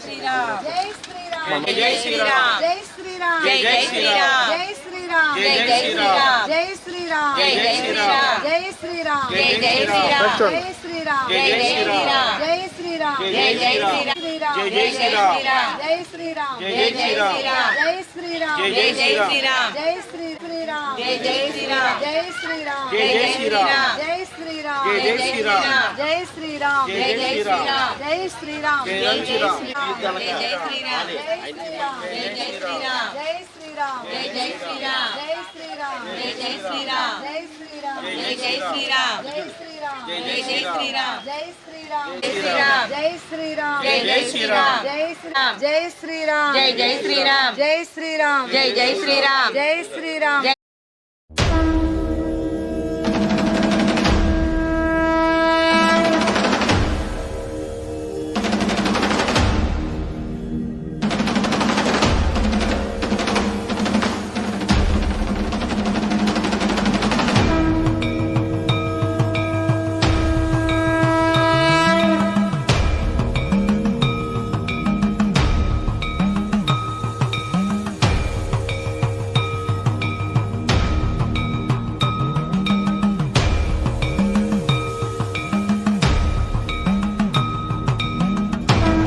శ్రీరామ్ జై శ్రీరామ్ జై శ్రీరామ్ జై శ్రీరామ్ జై జై శ్రీరామ్ జై శ్రీరామ్ జై జై శ్రీరామ్ జై శ్రీరామ్ జై జై శ్రీరామ్ జై శ్రీరామ్ జై జై శ్రీరామ్ జై శ్రీరామ్ జై జై శ్రీరామ్ జై శ్రీరామ్ జై జై శ్రీరామ్ జై జై శ్రీరామ్ జై శ్రీరామ్ జై జై శ్రీరామ్ జై శ్రీరామ్ జై జై శ్రీరామ్ జై శ్రీరామ్ జై జై శ్రీరామ్ జై శ్రీరామ్ జై జై శ్రీరామ్ జై శ్రీరామ్ జై జై శ్రీరామ్ జై శ్రీరామ్ జై జై శ్రీరామ్ జై శ్రీరామ్ జై జై శ్రీరామ్ జై శ్రీరామ్ జై జై శ్రీరామ్ జై శ్రీరామ్ జై జై శ్రీరామ్ జై శ్రీరామ్ జై జై శ్రీరామ్ జై శ్రీరామ్ జై జై శ్రీరామ్ జై శ్రీరామ్ జై జై శ్రీరామ్ జై శ్రీరామ్ జై శ్రీరామ్ జై శ్రీరామ్ జై జై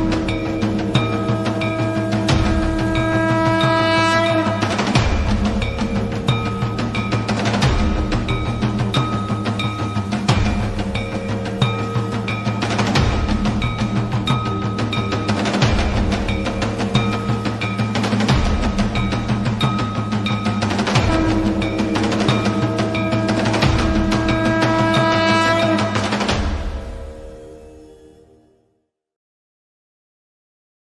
శ్రీరామ్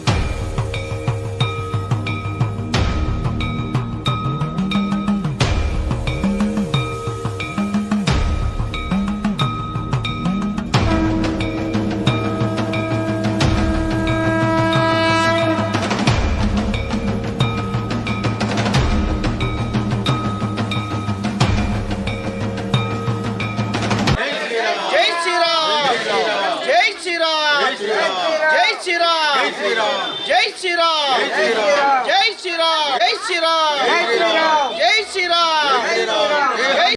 జై శ్రీరామ్ జై జై శ్రీరామ్ జై శ్రీరామ్ జై జై శ్రీరామ్ జై శ్రీరామ్ జై శ్రీరామ్ జై శ్రీరామ్ జై శ్రీరామ్ జై శ్రీరామ్ జై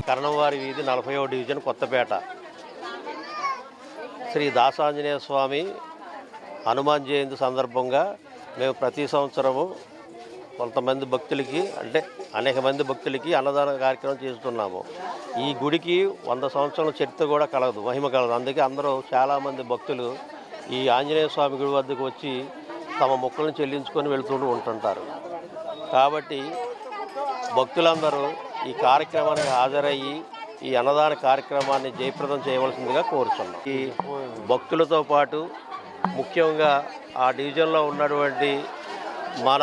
కర్ణంవారి వీధి 40వ డివిజన్ కొత్తపేట శ్రీ దాసాంజనేయ స్వామి హనుమాన్ జయంతి సందర్భంగా మేము ప్రతి సంవత్సరము కొంతమంది భక్తులకి అంటే అనేక మంది భక్తులకి అన్నదాన కార్యక్రమం చేస్తున్నాము. ఈ గుడికి 100 సంవత్సరాల చరిత్ర కూడా కలదు, మహిమ కలదు. అందుకే అందరూ చాలామంది భక్తులు ఈ ఆంజనేయ స్వామి గుడి వద్దకు వచ్చి తమ మొక్కులను చెల్లించుకొని వెళ్తూ ఉంటుంటారు. కాబట్టి భక్తులందరూ ఈ కార్యక్రమానికి హాజరయ్యి ఈ అన్నదాన కార్యక్రమాన్ని జయప్రదం చేయవలసిందిగా కోరుతున్నాం. ఈ భక్తులతో పాటు ముఖ్యంగా ఆ డివిజన్లో ఉన్నటువంటి మన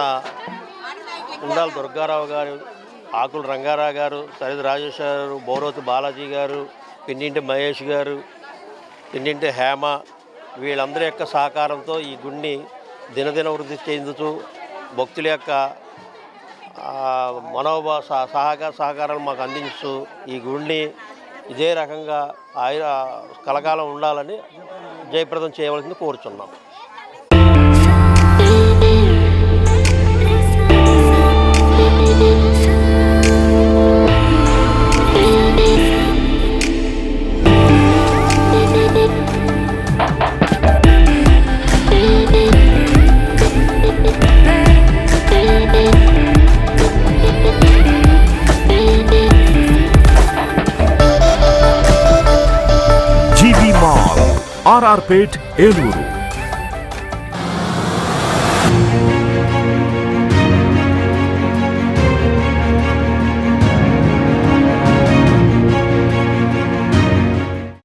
ఉండాల దుర్గారావు గారు, ఆకుల రంగారావు గారు, సరిది రాజేష్ గారు, బౌరవతి బాలాజీ గారు, పిన్నింటి మహేష్ గారు, పిన్నింటి హేమ, వీళ్ళందరి యొక్క సహకారంతో ఈ గుడిని దినదిన వృద్ధి చెందుతూ భక్తుల యొక్క సహకారాలు మాకు అందిస్తూ ఈ గుడిని ఇదే రకంగా కలకాలం ఉండాలని జయప్రదం చేయవలసింది కోరుచున్నాం. RR Pet, Eluru.